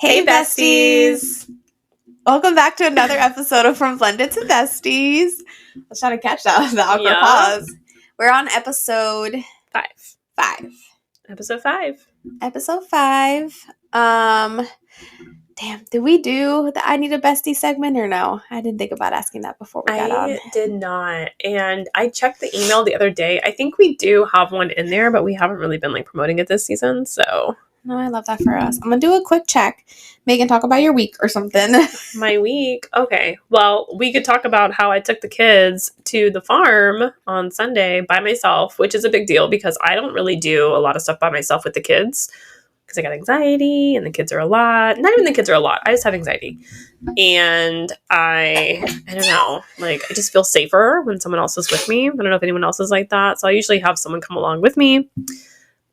Hey, besties! Welcome back to another episode of From Blended to Besties. I was trying to catch that awkward pause. We're on episode 5. Episode 5. Episode 5. Damn, did we do the I Need a Bestie segment or no? I didn't think about asking that before we got on. I did not. And I checked the email the other day. I think we do have one in there, but we haven't really been promoting it this season, so. No, I love that for us. I'm going to do a quick check. Megan, talk about your week or something. My week? Okay. Well, we could talk about how I took the kids to the farm on Sunday by myself, which is a big deal because I don't really do a lot of stuff by myself with the kids because I got anxiety and the kids are a lot. Not even the kids are a lot. I just have anxiety. And I don't know, I just feel safer when someone else is with me. I don't know if anyone else is like that. So I usually have someone come along with me,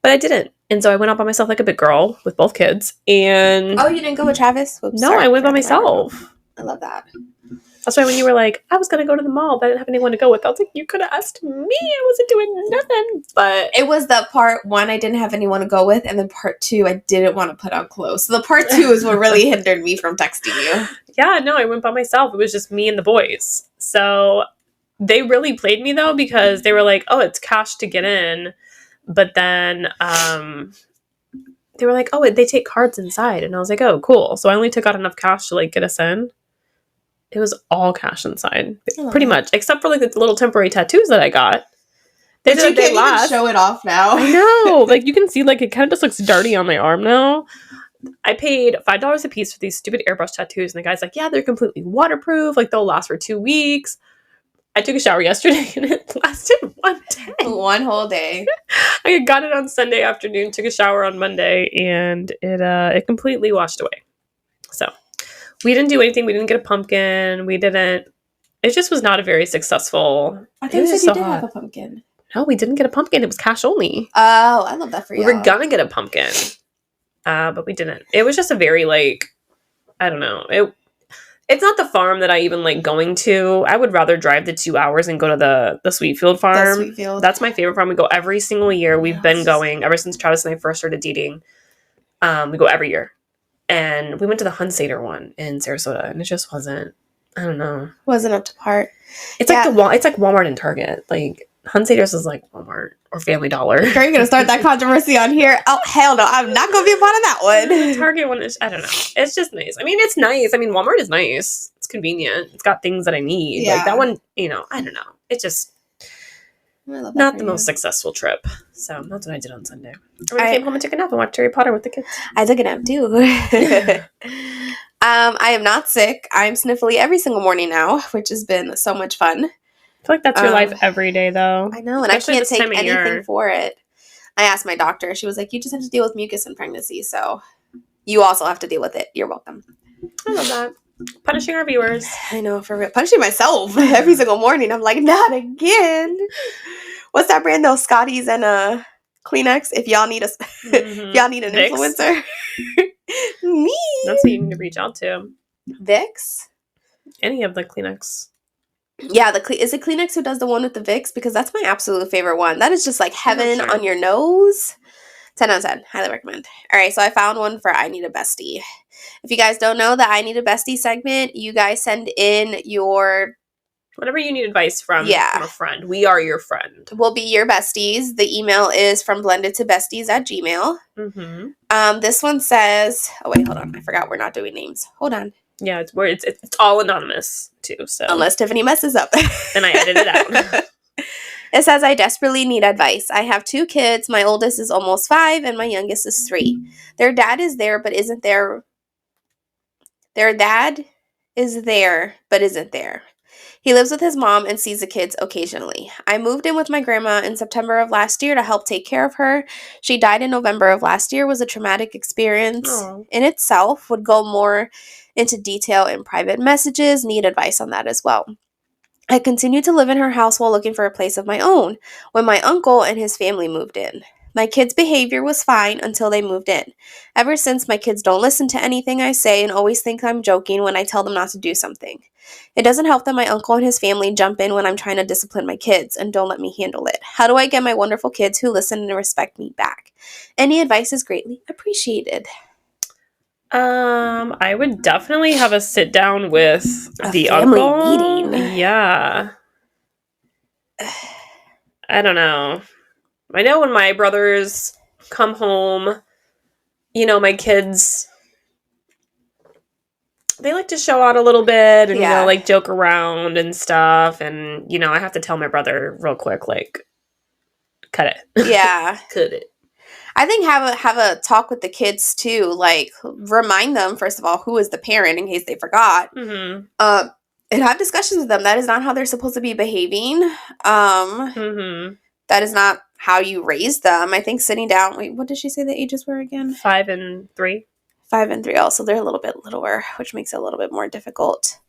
but I didn't. And so I went out by myself like a big girl with both kids. And oh, you didn't go with Travis? Oops, no, I went by myself. I love that. That's why when you were like, I was going to go to the mall, but I didn't have anyone to go with. I was like, you could have asked me. I wasn't doing nothing. But it was the part 1 I didn't have anyone to go with. And then part 2, I didn't want to put on clothes. So the part 2 is what really hindered me from texting you. Yeah, no, I went by myself. It was just me and the boys. So they really played me though, because they were like, oh, it's cash to get in. But then they were like, oh, they take cards inside. And I was like, oh, cool. So I only took out enough cash to get us in. It was all cash inside, pretty much, except for the little temporary tattoos that I got. But you can't even show it off now. I know. You can see, it kind of just looks dirty on my arm now. I paid $5 a piece for these stupid airbrush tattoos. And the guy's like, yeah, they're completely waterproof. They'll last for 2 weeks. I took a shower yesterday and it lasted 1 day. 1 whole day. I got it on Sunday afternoon, took a shower on Monday, and it completely washed away. So we didn't do anything. We didn't get a pumpkin. It just was not a very successful. I think you did have a pumpkin. No, we didn't get a pumpkin. It was cash only. Oh, I love that for you. We were gonna get a pumpkin, but we didn't. It was just a very I don't know. It's not the farm that I even going to. I would rather drive the 2 hours and go to the Sweetfield farm. The Sweetfield. That's my favorite farm. We go every single year. We've been going ever since Travis and I first started dating. We go every year. And we went to the Hunsader one in Sarasota, and it just wasn't, I don't know. Wasn't up to par. It's it's like Walmart and Target. Hunsader's is like Walmart or Family Dollar. Are you going to start that controversy on here? Oh, hell no. I'm not going to be a part of that one. The Target one is, I don't know. It's just nice. I mean, it's nice. I mean, Walmart is nice. It's convenient. It's got things that I need. Yeah. That one, I don't know. It's just not the most successful trip. So that's what I did on Sunday. I came home and took a nap and watched Harry Potter with the kids. I took a nap too. I am not sick. I'm sniffly every single morning now, which has been so much fun. I feel like that's your life every day, though. I know, and especially I can't take anything for it. I asked my doctor. She was like, you just have to deal with mucus in pregnancy, so you also have to deal with it. You're welcome. I love that. Punishing our viewers. I know, for real. Punishing myself every single morning. I'm like, not again. What's that brand though? Scotties and Kleenex. If y'all need if y'all need an Vicks. Influencer. Me. That's who you need to reach out to. Vicks? Any of the Kleenex. Yeah, is it Kleenex who does the one with the Vicks? Because that's my absolute favorite one. That is just heaven on your nose. 10 out of 10. Highly recommend. All right, so I found one for I Need a Bestie. If you guys don't know the I Need a Bestie segment, you guys send in your... whatever you need advice from a friend. We are your friend. We'll be your besties. The email is from blendedtobesties@gmail.com. Mm-hmm. This one says... oh, wait, hold on. I forgot we're not doing names. Hold on. Yeah, it's all anonymous, too. So unless Tiffany messes up. Then I edit it out. It says, I desperately need advice. I have 2 kids. My oldest is almost 5, and my youngest is 3. Their dad is there, but isn't there. Their dad is there, but isn't there. He lives with his mom and sees the kids occasionally. I moved in with my grandma in September of last year to help take care of her. She died in November of last year. It was a traumatic experience in itself. Would go more into detail in private messages. Need advice on that as well. I continued to live in her house while looking for a place of my own when my uncle and his family moved in. My kids' behavior was fine until they moved in. Ever since, my kids don't listen to anything I say and always think I'm joking when I tell them not to do something. It doesn't help that my uncle and his family jump in when I'm trying to discipline my kids and don't let me handle it. How do I get my wonderful kids who listen and respect me back? Any advice is greatly appreciated. I would definitely have a sit down with A the family uncle. meeting. Yeah. I don't know. I know when my brothers come home, my kids, they like to show out a little bit and, Yeah. like joke around and stuff. And, I have to tell my brother real quick, like, cut it. Yeah. Cut it. I think have a talk with the kids too. Like, remind them, first of all, who is the parent in case they forgot. Mm-hmm. And have discussions with them. That is not how they're supposed to be behaving. Mm-hmm. That is not how you raise them. I think sitting down. Wait, what did she say the ages were again? 5 and 3. 5 and 3. Also, they're a little bit littler, which makes it a little bit more difficult.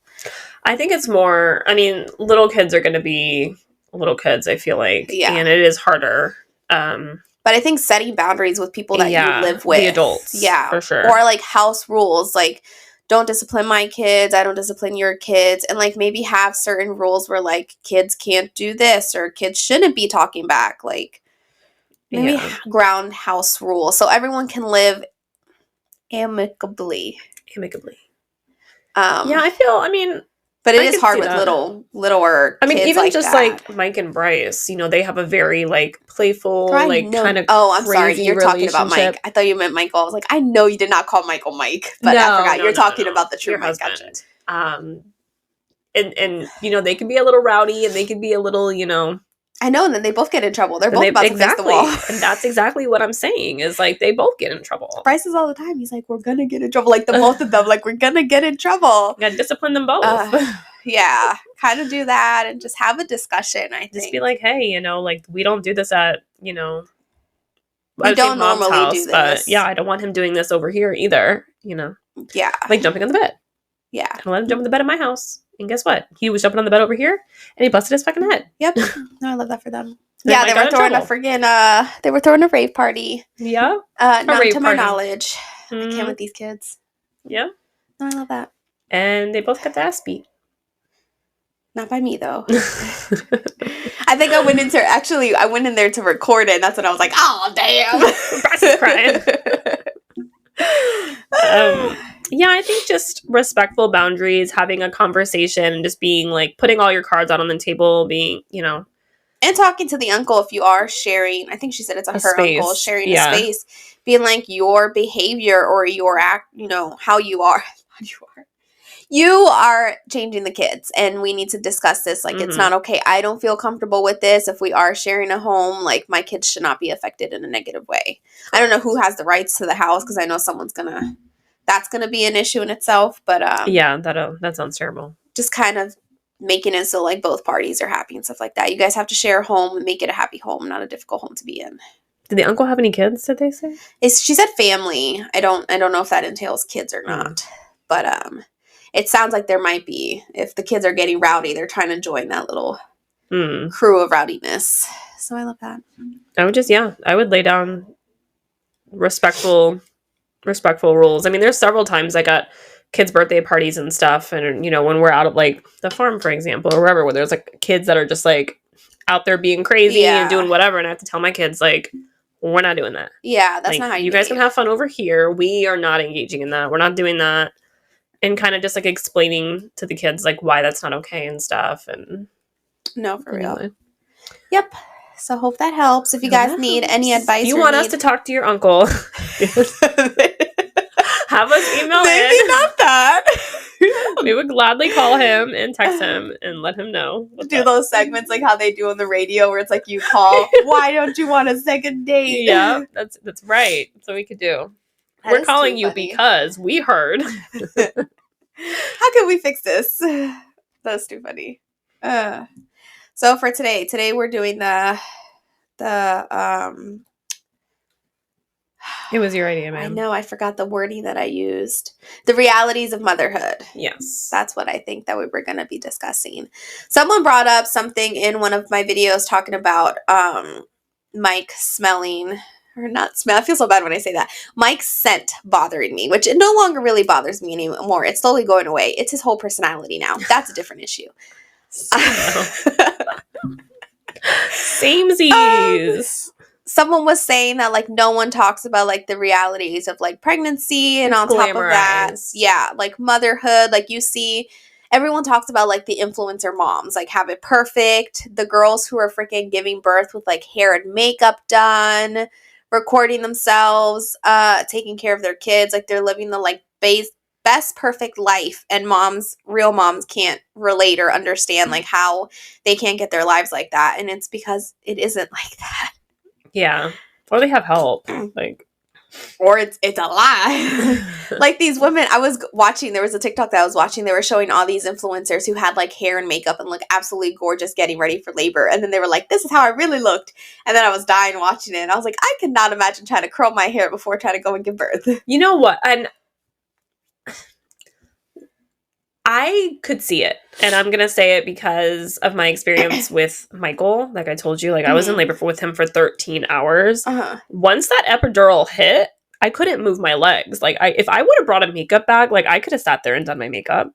I think it's more. I mean, little kids are going to be little kids. I feel like, Yeah. and it is harder. But I think setting boundaries with people that you live with, the adults, yeah, for sure, or like house rules, like don't discipline my kids, I don't discipline your kids, and like maybe have certain rules where like kids can't do this or kids shouldn't be talking back, like maybe ground house rules so everyone can live amicably. Yeah, I feel. I mean. But it is hard with littler I mean, kids even like just that. like Mike and Bryce, they have a very like playful, like kind of. Oh, I'm sorry. You're talking about Mike. I thought you meant Michael. I was like, I know you did not call Michael Mike, but no, I forgot. No, you're no, talking no. about the true Your Mike. husband. Gotcha. And they can be a little rowdy, and they can be a little, I know, and then they both get in trouble. They're both about to face the wall. And that's exactly what I'm saying, is like they both get in trouble. Bryce is all the time. He's like, we're gonna get in trouble. Like the both of them, like we're gonna get in trouble. You gotta discipline them both. Yeah, kind of do that and just have a discussion. I think just be like, hey, like we don't do this at we don't normally house, do this. But yeah, I don't want him doing this over here either. Yeah, like jumping on the bed. Yeah, I let him jump on the bed in my house. And guess what? He was jumping on the bed over here, and he busted his fucking head. Yep. No, I love that for them. Yeah, they were throwing a friggin' they were throwing a rave party. Yeah. Not to my knowledge. I can't with these kids. Yeah. No, I love that. And they both got their ass beat. Not by me though. I think I went in there to record it, and that's when I was like, oh damn. Bryce is crying. Yeah, I think just respectful boundaries, having a conversation, and just being like putting all your cards out on the table, being, and talking to the uncle if you are sharing. I think she said it's her space. Uncle sharing a space, being like your behavior or your act, how you are. You are changing the kids, and we need to discuss this. Like, it's not okay. I don't feel comfortable with this. If we are sharing a home, like, my kids should not be affected in a negative way. I don't know who has the rights to the house, because I know that's gonna be an issue in itself. But yeah, that sounds terrible. Just kind of making it so like both parties are happy and stuff like that. You guys have to share a home and make it a happy home, not a difficult home to be in. Did the uncle have any kids? Did they say? She said family. I don't know if that entails kids or not, but it sounds like there might be. If the kids are getting rowdy, they're trying to join that little crew of rowdiness. So I love that. I would lay down respectful rules. I mean, there's several times I got kids' birthday parties and stuff, and when we're out at like the farm, for example, or wherever, where there's like kids that are just like out there being crazy and doing whatever, and I have to tell my kids like, we're not doing that. Yeah, that's not how you guys can have fun over here. We are not engaging in that. We're not doing that. And kind of just like explaining to the kids like why that's not okay and stuff. And no, for real. Yep. So hope that helps. If you guys need any advice, if you want us to talk to your uncle, have us email Maybe not that. We would gladly call him and text him and let him know. Do those segments like how they do on the radio, where it's like you call. Why don't you want a second date? Yeah, that's right. That's what we could do. We're calling you because we heard. How can we fix this? That's too funny. So for today we're doing the It was your idea, man. I know, I forgot the wording that I used. The realities of motherhood. Yes. That's what I think that we were going to be discussing. Someone brought up something in one of my videos talking about Mike smelling, or not smell. I feel so bad when I say that. Mike's scent bothering me, which it no longer really bothers me anymore. It's slowly going away. It's his whole personality now. That's a different issue. Samesies. someone was saying that like no one talks about like the realities of like pregnancy, and It's on top of that, glamorized. yeah, like motherhood. Like you see, everyone talks about like the influencer moms, like have it perfect. The girls who are freaking giving birth with like hair and makeup done, recording themselves, taking care of their kids, like they're living the like best perfect life, and real moms can't relate or understand like how they can't get their lives like that, and it's because it isn't like that. Yeah. Or they have help. Like, Or it's a lie. Like these women, I was watching, there was a TikTok that I was watching, they were showing all these influencers who had like hair and makeup and look absolutely gorgeous getting ready for labor, and then they were like, this is how I really looked, and then I was dying watching it, and I was like, I could not imagine trying to curl my hair before trying to go and give birth. you know what? And I could see it. And I'm going to say it because of my experience with Michael. Like I told you, like I was in labor with him for 13 hours. Uh-huh. Once that epidural hit, I couldn't move my legs. Like if I would have brought a makeup bag, like I could have sat there and done my makeup.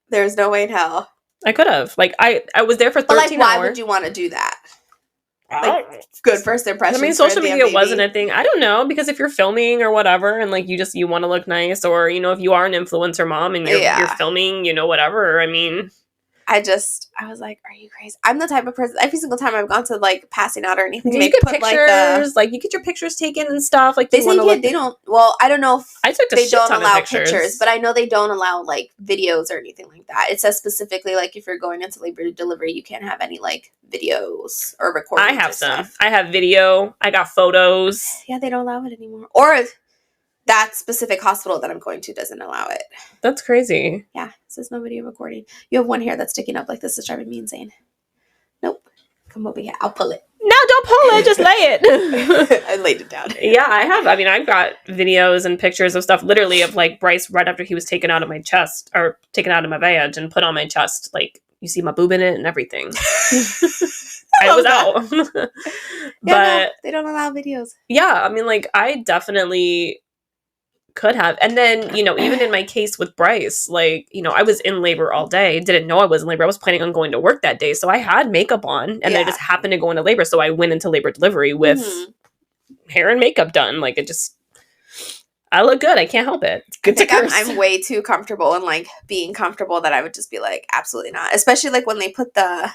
There's no way in hell. I could have. Like I was there for 13 hours. But like, why would you want to do that? Like, good first impression. I mean, social media wasn't a thing. I don't know, because if you're filming or whatever, and like you want to look nice, or you know, if you are an influencer mom and you're filming, you know, whatever. I mean, I was like, are you crazy? I'm the type of person, every single time I've gone to like passing out or anything, you get pictures, like you get your pictures taken and stuff. Like they don't. Well, I don't know if I took they don't allow pictures, but I know they don't allow like videos or anything like that. It says specifically like if you're going into labor to delivery, you can't have any like videos or recordings. I have some. I have video. I got photos. Yeah, they don't allow it anymore. Or that specific hospital that I'm going to doesn't allow it. That's crazy. Yeah, it says no video recording. You have one hair that's sticking up like this is driving me insane. Nope. Come over here. I'll pull it. No, don't pull it. Just lay it. I laid it down. Yeah, I have. I mean, I've got videos and pictures of stuff literally of like Bryce right after he was taken out of my chest, or taken out of my vag and put on my chest. Like you see my boob in it and everything. I was out. But no, they don't allow videos. Yeah, I mean, like I definitely could have. And then, you know, even in my case with Bryce, like, you know, I was in labor all day. Didn't know I was in labor. I was planning on going to work that day. So I had makeup on, and I just happened to go into labor. So I went into labor delivery with hair and makeup done. Like it just, I look good. I can't help it. It's good to curse. I'm way too comfortable and like being comfortable that I would just be like, absolutely not. Especially like when they put the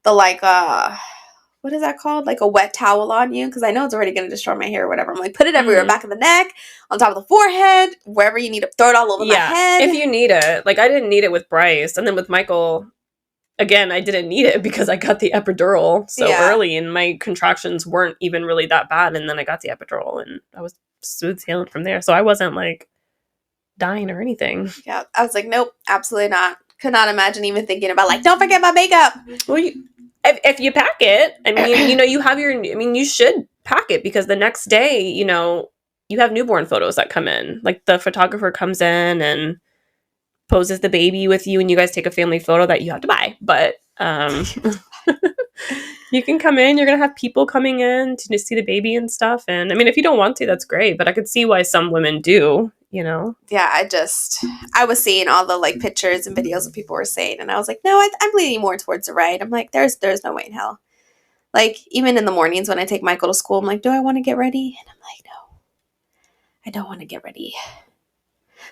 like, what is that called? Like a wet towel on you, because I know it's already going to destroy my hair or whatever. I'm like, put it everywhere, back of the neck, on top of the forehead, wherever you need to, throw it all over my head. If you need it. Like I didn't need it with Bryce, and then with Michael, again, I didn't need it because I got the epidural so early, and my contractions weren't even really that bad, and then I got the epidural, and I was smooth sailing from there. So I wasn't like dying or anything. Yeah, I was like, nope, absolutely not. Could not imagine even thinking about like, don't forget my makeup. Well, if you pack it, I mean, you know, you should pack it, because the next day, you know, you have newborn photos that come in. Like the photographer comes in and poses the baby with you, and you guys take a family photo that you have to buy. But you can come in, you're going to have people coming in to see the baby and stuff. And I mean, if you don't want to, that's great. But I could see why some women do, you know? Yeah, I was seeing all the like pictures and videos that people were saying, and I was like, no, I'm leaning more towards the right. I'm like, there's no way in hell. Like, even in the mornings when I take Michael to school, I'm like, do I want to get ready? And I'm like, no, I don't want to get ready.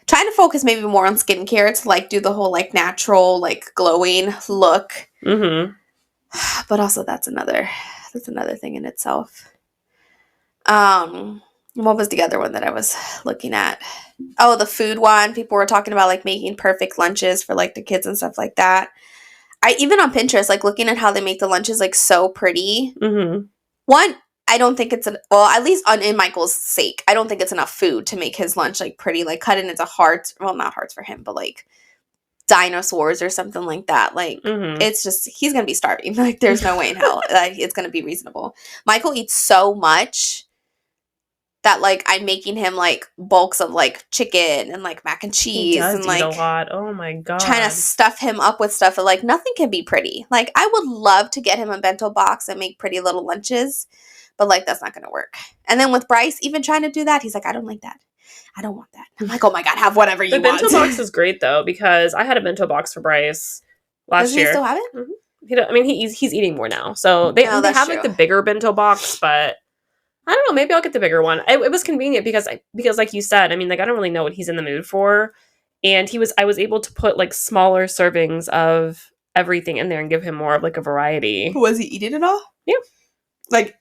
Trying to focus maybe more on skincare to like do the whole like natural, like glowing look. Mm-hmm. But also that's another thing in itself. What was the other one that I was looking at? Oh, the food one. People were talking about like making perfect lunches for like the kids and stuff like that. I even on Pinterest, like looking at how they make the lunches like so pretty. Mm-hmm. One, I don't think it's at least in Michael's sake, I don't think it's enough food to make his lunch like pretty, like cut it into hearts. Well, not hearts for him, but like dinosaurs or something like that. Like it's just, he's gonna be starving. Like there's no way in hell it's gonna be reasonable. Michael eats so much that like I'm making him like bulks of like chicken and like mac and cheese, and like a lot. Oh my god, trying to stuff him up with stuff. But like nothing can be pretty. Like I would love to get him a bento box and make pretty little lunches, but like that's not gonna work. And then with Bryce, even trying to do that, he's like, I don't like that. I don't want that. I'm like, oh my god, have whatever you want. The bento box is great though, because I had a bento box for Bryce last year. Does he still have it? Mm-hmm. I mean, he's eating more now, so they have like the bigger bento box, but I don't know. Maybe I'll get the bigger one. It was convenient because like you said, I mean, like I don't really know what he's in the mood for, and I was able to put like smaller servings of everything in there and give him more of like a variety. Was he eating it all? Yeah. Like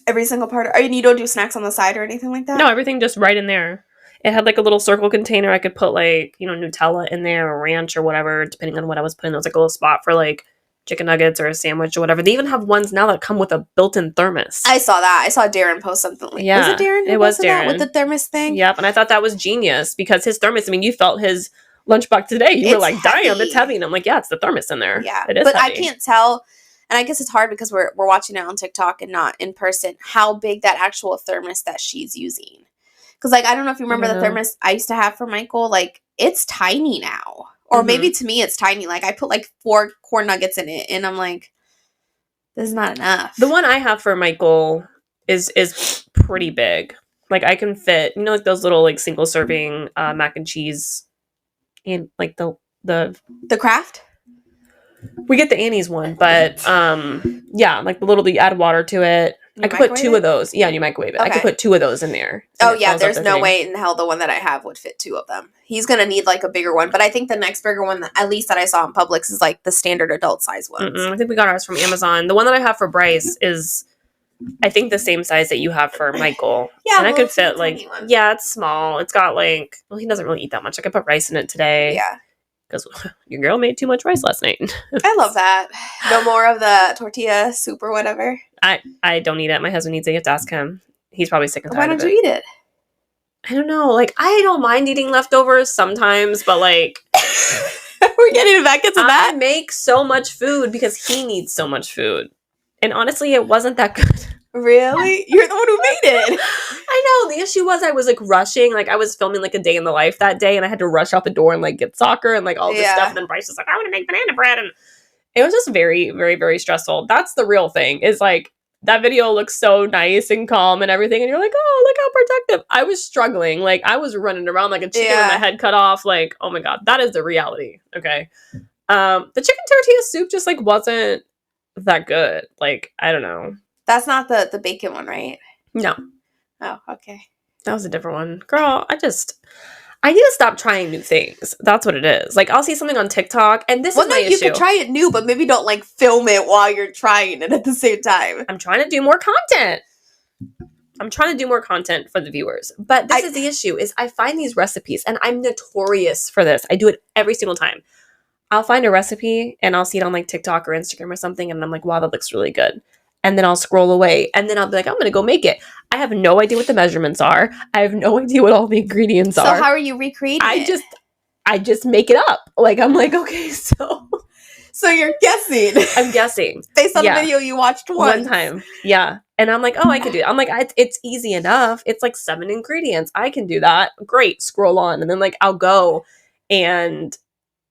every single part? And you don't do snacks on the side or anything like that? No, everything just right in there. It had like a little circle container. I could put like, Nutella in there or ranch or whatever, depending on what I was putting. There was like a little spot for like chicken nuggets or a sandwich or whatever. They even have ones now that come with a built-in thermos. I saw that. I saw Darren post something like, yeah, was it Darren? It was Darren that with the thermos thing. Yep, and I thought that was genius because his thermos. I mean, you felt his lunchbox today. You were like, heavy. "Damn, it's heavy," and I'm like, "Yeah, it's the thermos in there." Yeah, it is. But heavy. I can't tell, and I guess it's hard because we're watching it on TikTok and not in person. How big that actual thermos that she's using? Because like I don't know if you remember the thermos I used to have for Michael. Like it's tiny now, or maybe to me it's tiny. Like I put like 4 corn nuggets in it, and I'm like, this is not enough. The one I have for Michael is pretty big. Like I can fit, like those little like single serving mac and cheese, and like the Kraft. We get the Annie's one, but yeah, like the little you add water to it. I could put 2 of those. Yeah, you microwave it. Okay. I could put 2 of those in there. Oh yeah, there's no way in hell the one that I have would fit 2 of them. He's gonna need like a bigger one, but I think the next bigger one, at least that I saw in Publix, is like the standard adult size ones. I think we got ours from Amazon. The one that I have for Bryce is, I think, the same size that you have for Michael. Yeah, and I could fit like, it's small. It's got like, he doesn't really eat that much. I could put rice in it today. Yeah. Because your girl made too much rice last night. I love that. No more of the tortilla soup or whatever. I don't eat it. My husband eats it. You have to ask him. He's probably sick and tired. Why don't you eat it? I don't know. Like, I don't mind eating leftovers sometimes, but like... We're getting back into that. I make so much food because he needs so much food. And honestly, it wasn't that good. Really? You're the one who made it. I know. The issue was I was like rushing. Like I was filming like a day in the life that day and I had to rush out the door and like get soccer and like all this stuff. And then Bryce was like, I want to make banana bread. And it was just very, very, very stressful. That's the real thing is like that video looks so nice and calm and everything. And you're like, oh, look how protective. I was struggling. Like I was running around like a chicken with my head cut off. Like, oh my God, that is the reality. Okay. The chicken tortilla soup just like wasn't that good. Like, I don't know. That's not the bacon one, right? No. Oh, okay. That was a different one. Girl, I need to stop trying new things. That's what it is. Like, I'll see something on TikTok, and this is my issue. You could try it new, but maybe don't, like, film it while you're trying it at the same time. I'm trying to do more content. For the viewers. But this is the issue, is I find these recipes, and I'm notorious for this. I do it every single time. I'll find a recipe, and I'll see it on, like, TikTok or Instagram or something, and I'm like, wow, that looks really good. And then I'll scroll away and then I'll be like, I'm going to go make it. I have no idea what the measurements are. I have no idea what all the ingredients are. So how are you recreating it? I just make it up. Like, I'm like, okay, so you're guessing. I'm guessing. Based on the video you watched one time. Yeah. And I'm like, oh, I can do it. I'm like, it's easy enough. It's like 7 ingredients. I can do that. Great. Scroll on. And then like, I'll go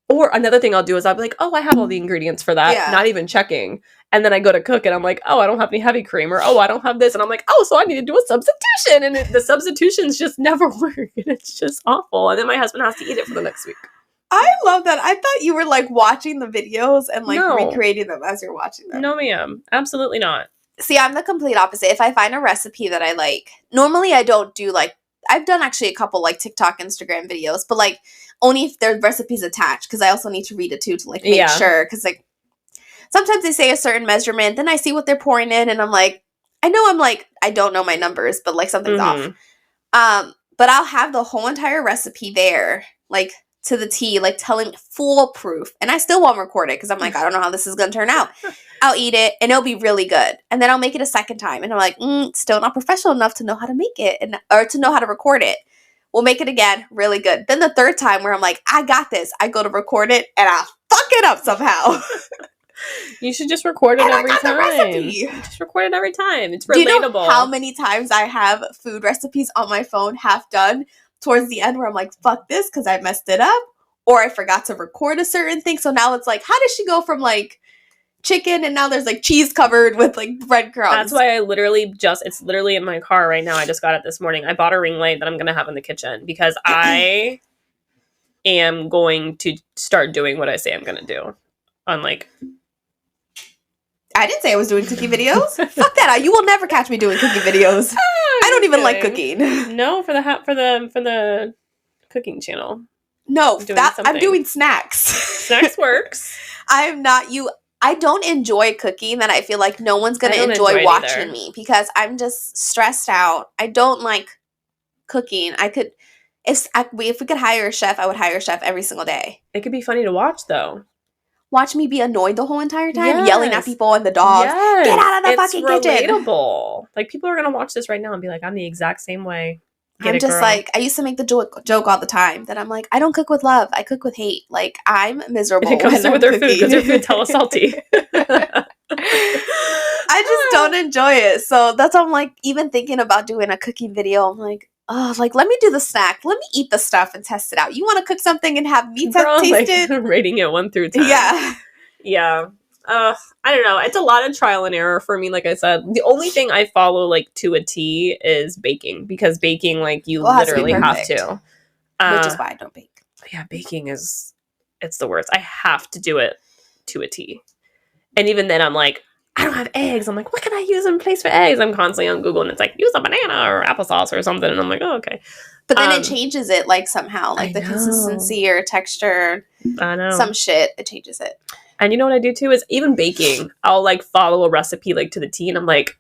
or another thing I'll do is I'll be like, oh, I have all the ingredients for that. Yeah. Not even checking. And then I go to cook and I'm like, oh, I don't have any heavy cream or, oh, I don't have this. And I'm like, oh, so I need to do a substitution. And the substitutions just never work. And it's just awful. And then my husband has to eat it for the next week. I love that. I thought you were like watching the videos and like recreating them as you're watching them. No, ma'am. Absolutely not. See, I'm the complete opposite. If I find a recipe that I like, normally I don't do like, I've done actually a couple like TikTok, Instagram videos, but like only if there's recipes attached because I also need to read it too to like make sure because like sometimes they say a certain measurement, then I see what they're pouring in and I'm like, I don't know my numbers, but like something's off. But I'll have the whole entire recipe there, like to the T, like telling full proof. And I still won't record it because I'm like, I don't know how this is going to turn out. I'll eat it and it'll be really good. And then I'll make it a second time. And I'm like, still not professional enough to know how to make it or to know how to record it. We'll make it again, really good. Then the third time where I'm like, I got this. I go to record it and I fuck it up somehow. You should just record it every time. Just record it every time. It's relatable. Do you know how many times I have food recipes on my phone half done towards the end where I'm like, fuck this because I messed it up or I forgot to record a certain thing. So now it's like, how does she go from like chicken and now there's like cheese covered with like breadcrumbs? That's why I literally it's literally in my car right now. I just got it this morning. I bought a ring light that I'm going to have in the kitchen because I am going to start doing what I say I'm going to do on like I didn't say I was doing cooking videos. Fuck that. You will never catch me doing cooking videos. I don't even like cooking. No, for the cooking channel. No, Doing I'm something. doing snacks. Snacks works. I'm not you. I don't enjoy cooking, that I feel like no one's going I to don't enjoy enjoy it watching either. me because I'm just stressed out. I don't like cooking. I could, if we could hire a chef, I would hire a chef every single day. It could be funny to watch though. Watch me be annoyed the whole entire time, Yes. yelling at people and the dogs. Yes. Get out of the fucking kitchen. Relatable. Like people are gonna watch this right now and be like, I'm the exact same way. Get I'm it, just girl. like, I used to make the joke all the time that I'm like, I don't cook with love. I cook with hate. Like, I'm miserable. And it comes when through I'm with their food cooking. because their food's hella salty. I just don't enjoy it. So that's why I'm like, even thinking about doing a cooking video, I'm like, oh, like, let me do the snack. Let me eat the stuff and test it out. You want to cook something and have me Girl, taste like, it? rating it 1 through 10. Yeah. Yeah. I don't know. It's a lot of trial and error for me. Like I said, the only thing I follow like to a T is baking, because baking, like you literally have to. Which is why I don't bake. Yeah, baking it's the worst. I have to do it to a T. And even then I'm like, I don't have eggs. I'm like, what can I use in place for eggs? I'm constantly on Google and it's like, use a banana or applesauce or something. And I'm like, oh, okay. But then it changes it like somehow, like the consistency or texture. I know. Some shit, it changes it. And you know what I do too is even baking, I'll like follow a recipe like to the T and I'm like,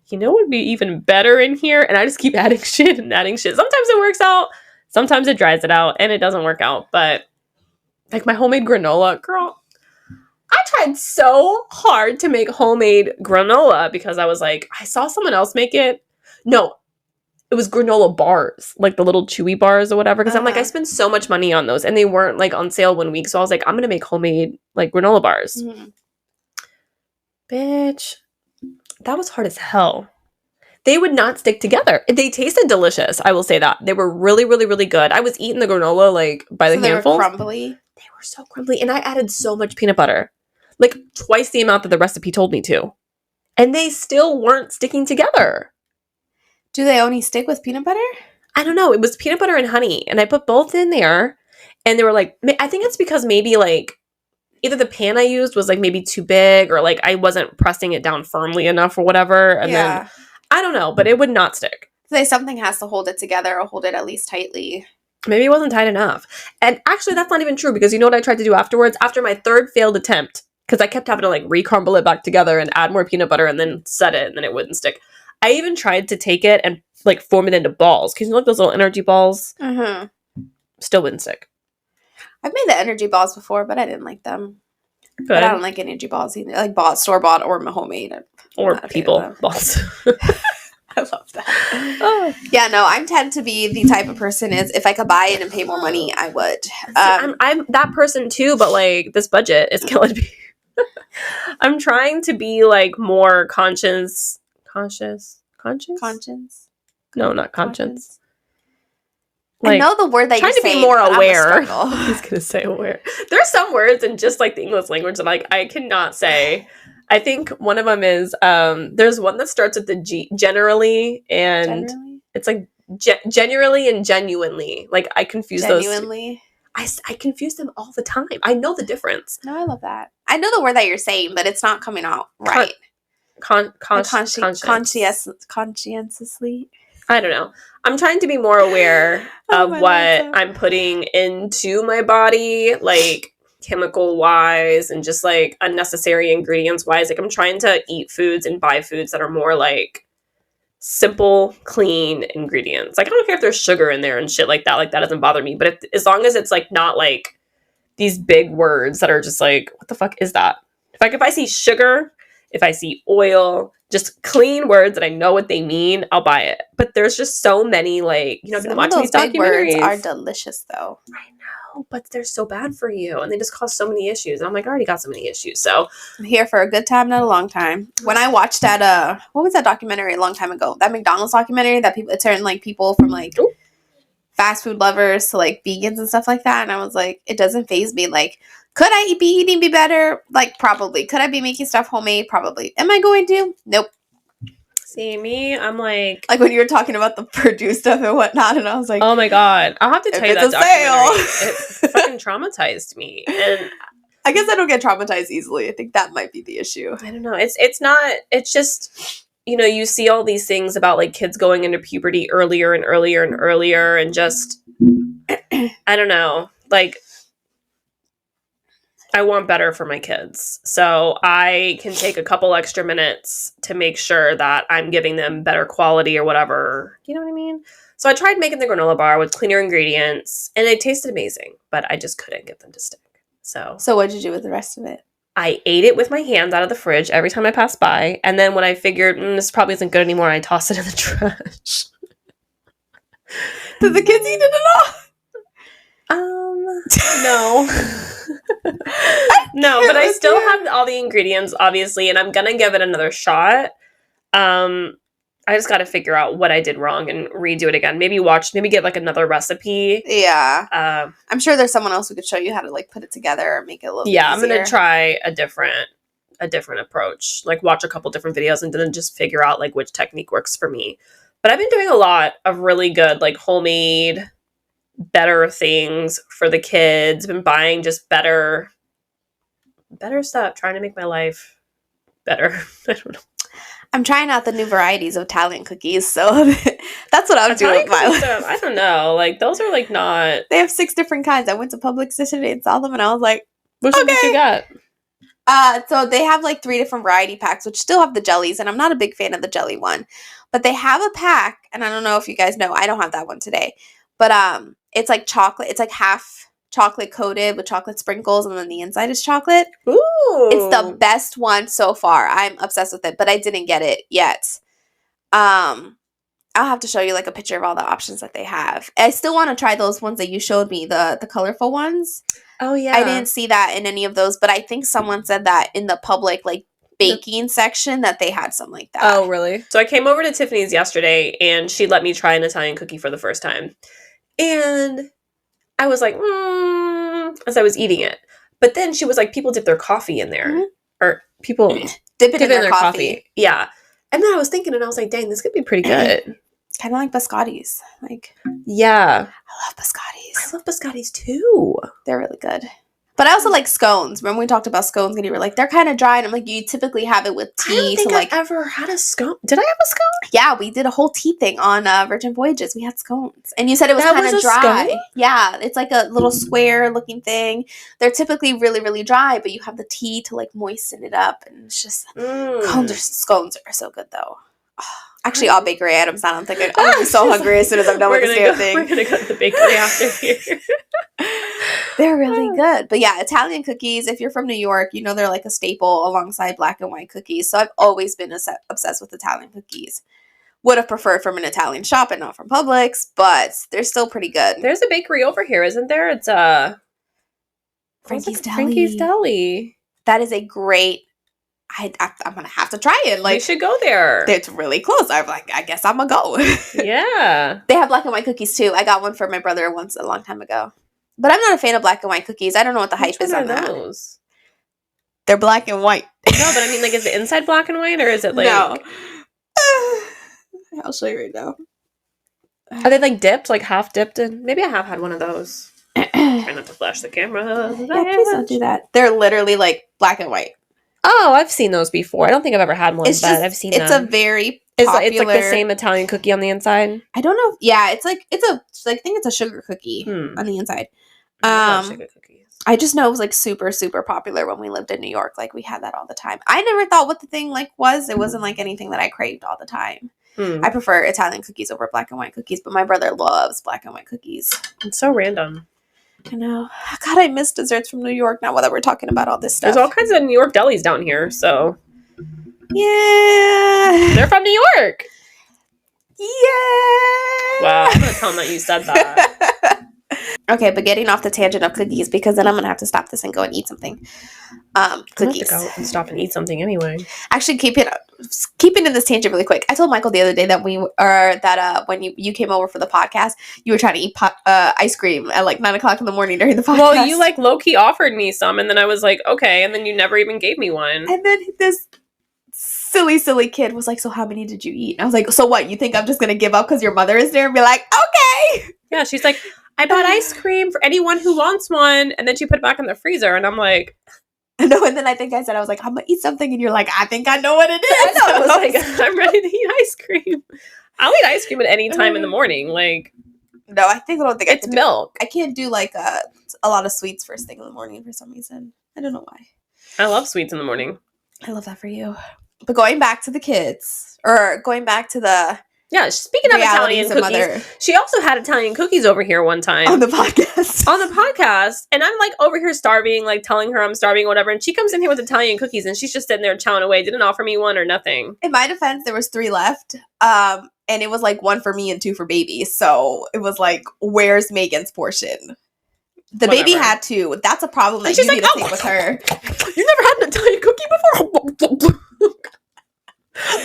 you know what would be even better in here? And I just keep adding shit and adding shit. Sometimes it works out. Sometimes it dries it out and it doesn't work out. But like my homemade granola, girl, I tried so hard to make homemade granola because I was like, I saw someone else make it. No, it was granola bars, like the little chewy bars or whatever. Because I'm like, I spent so much money on those and they weren't like on sale 1 week. So I was like, I'm going to make homemade like granola bars. Mm-hmm. Bitch, that was hard as hell. They would not stick together. They tasted delicious. I will say that. They were really, really, really good. I was eating the granola like by the handful. They were crumbly? They were so crumbly. And I added so much peanut butter. Like twice the amount that the recipe told me to. And they still weren't sticking together. Do they only stick with peanut butter? I don't know. It was peanut butter and honey. And I put both in there. And they were like, I think it's because maybe like either the pan I used was like maybe too big or like I wasn't pressing it down firmly enough or whatever. And then I don't know, but it would not stick. Something has to hold it together or hold it at least tightly. Maybe it wasn't tight enough. And actually that's not even true because you know what I tried to do afterwards? After my third failed attempt, because I kept having to like re-crumble it back together and add more peanut butter and then set it and then it wouldn't stick. I even tried to take it and like form it into balls. Because you know like those little energy balls? Mm-hmm. Still wouldn't stick. I've made the energy balls before, but I didn't like them. Good. But I don't like energy balls either. Like store-bought or homemade. Or people balls. I love that. Oh. Yeah, no, I tend to be the type of person is if I could buy it and pay more money, I would. I'm that person too, but like this budget is killing me. I'm trying to be like more conscious. No, not conscience. Like, I know the word that you're saying. Trying to be more aware. I was gonna say aware. There's some words in just like the English language that like I cannot say. I think one of them is there's one that starts with the G, generally, and it's like generally and genuinely. Like I confuse genuinely. Those. I confuse them all the time. I know the difference. No, I love that. I know the word that you're saying, but it's not coming out right. Conscientiously. I don't know. I'm trying to be more aware of what I'm putting into my body, like chemical wise and just like unnecessary ingredients wise. Like I'm trying to eat foods and buy foods that are more like simple, clean ingredients. Like I don't care if there's sugar in there and shit like that. Like that doesn't bother me. But as long as it's like not like these big words that are just like, what the fuck is that? If I see sugar, if I see oil, just clean words that I know what they mean, I'll buy it. But there's just so many, like, you know, I've been watching these documentaries. Words are delicious, though. I know, but they're so bad for you, and they just cause so many issues. And I'm like, I already got so many issues, so I'm here for a good time, not a long time. When I watched that, what was that documentary a long time ago? That McDonald's documentary that it turned like people from like fast food lovers to like vegans and stuff like that, and I was like, it doesn't faze me. Like, could I be eating be better? Like, probably. Could I be making stuff homemade? Probably. Am I going to? Nope. See, me, I'm like when you were talking about the Purdue stuff and whatnot, and I was like, oh my god, I'll have to tell you that documentary. It fucking traumatized me, and I guess I don't get traumatized easily. I think that might be the issue. I don't know. It's not. It's just, you see all these things about like kids going into puberty earlier and earlier and earlier, and just I don't know. Like, I want better for my kids, so I can take a couple extra minutes to make sure that I'm giving them better quality or whatever. You know what I mean? So I tried making the granola bar with cleaner ingredients, and it tasted amazing, but I just couldn't get them to stick. So what did you do with the rest of it? I ate it with my hands out of the fridge every time I passed by, and then when I figured this probably isn't good anymore, I tossed it in the trash. Did the kids eat it at all? No. No, but I still have all the ingredients, obviously, and I'm gonna give it another shot. I just gotta figure out what I did wrong and redo it again. Maybe get like another recipe. Yeah. I'm sure there's someone else who could show you how to like put it together or make it a little bit easier. I'm gonna try a different approach. Like watch a couple different videos and then just figure out like which technique works for me. But I've been doing a lot of really good like homemade better things for the kids. Been buying just better stuff, trying to make my life better. I don't know. I'm trying out the new varieties of Italian cookies, so that's what I'm doing with my life. I don't know. Like, those are, like, not... They have 6 different kinds. I went to Publix yesterday and saw them, and I was like, which one did you get? So they have, like, 3 different variety packs, which still have the jellies, and I'm not a big fan of the jelly one. But they have a pack, and I don't know if you guys know. I don't have that one today. But it's, like, chocolate. It's, like, half chocolate coated with chocolate sprinkles, and then the inside is chocolate. Ooh. It's the best one so far. I'm obsessed with it, but I didn't get it yet. I'll have to show you like a picture of all the options that they have. I still want to try those ones that you showed me, the colorful ones. Oh yeah. I didn't see that in any of those, but I think someone said that in the public like baking section that they had some like that. Oh really? So I came over to Tiffany's yesterday and she let me try an Italian cookie for the first time. And I was like, as I was eating it. But then she was like, people dip their coffee in there. Mm-hmm. Or people dip it in their coffee. Yeah. And then I was thinking, and I was like, dang, this could be pretty good. Kind of like biscottis. Like, yeah. I love biscottis. I love biscottis too. They're really good. But I also like scones. Remember we talked about scones and you were like, they're kind of dry. And I'm like, you typically have it with tea. I don't think I ever had a scone. Did I have a scone? Yeah, we did a whole tea thing on Virgin Voyages. We had scones. And you said it was kind of dry. Scone? Yeah, it's like a little square looking thing. They're typically really, really dry, but you have the tea to like moisten it up. And it's just, scones are so good though. Actually, all bakery items sound. I'm thinking, I'm so hungry as soon as I'm done with this damn thing. We're going to go to the bakery after here. They're really good. But yeah, Italian cookies, if you're from New York, you know they're like a staple alongside black and white cookies. So I've always been obsessed with Italian cookies. Would have preferred from an Italian shop and not from Publix, but they're still pretty good. There's a bakery over here, isn't there? It's Frankie's Deli. Frankie's Deli. That is a great... I'm going to have to try it. Like, we should go there. It's really close. I'm like, I guess I'm going to go. Yeah. They have black and white cookies too. I got one for my brother once a long time ago. But I'm not a fan of black and white cookies. I don't know what the hype is on those? They're black and white. No, but I mean, like, is the inside black and white or is it like... No. I'll show you right now. Are they like dipped, like half dipped in? Maybe I have had one of those. Try not to flash the camera. Yeah, please don't do that. They're literally like black and white. Oh, I've seen those before. I don't think I've ever had one, but I've seen them. It's a very popular... It's like the same Italian cookie on the inside? I don't know. Yeah, I think it's a sugar cookie on the inside. I love sugar cookies. I just know it was like super, super popular when we lived in New York. Like we had that all the time. I never thought what the thing like was. It wasn't like anything that I craved all the time. I prefer Italian cookies over black and white cookies, but my brother loves black and white cookies. It's so random. I know. God, I miss desserts from New York now that we're talking about all this stuff. There's all kinds of New York delis down here, so. Yeah. They're from New York. Yeah. Wow, I'm going to tell them that you said that. Okay, but getting off the tangent of cookies, because then I'm going to have to stop this and go and eat something. Cookies. I'm going to go and stop and eat something anyway. Actually, keeping in this tangent really quick. I told Michael the other day that when you came over for the podcast, you were trying to eat ice cream at like 9 o'clock in the morning during the podcast. Well, you like low-key offered me some, and then I was like, okay, and then you never even gave me one. And then this silly kid was like, so how many did you eat? And I was like, so what? You think I'm just going to give up because your mother is there and be like, okay. Yeah, she's like, I bought ice cream for anyone who wants one. And then she put it back in the freezer. And I'm like, No, and then I think I said, I was like, I'm going to eat something. And you're like, I think I know what it is. I was like, I'm ready to eat ice cream. I'll eat ice cream at any time in the morning. Like, no, I don't think it's milk. I can't do like a lot of sweets first thing in the morning for some reason. I don't know why. I love sweets in the morning. I love that for you. But going back to the kids, or going back to the speaking of Italian cookies, she also had Italian cookies over here one time. On the podcast. And I'm like over here starving, like telling her I'm starving or whatever. And she comes in here with Italian cookies and she's just sitting there chowing away. Didn't offer me one or nothing. In my defense, there was 3 left. And it was like 1 for me and 2 for baby. So it was like, where's Megan's portion? The baby had 2. That's a problem that you need to take with her. You never had an Italian cookie before?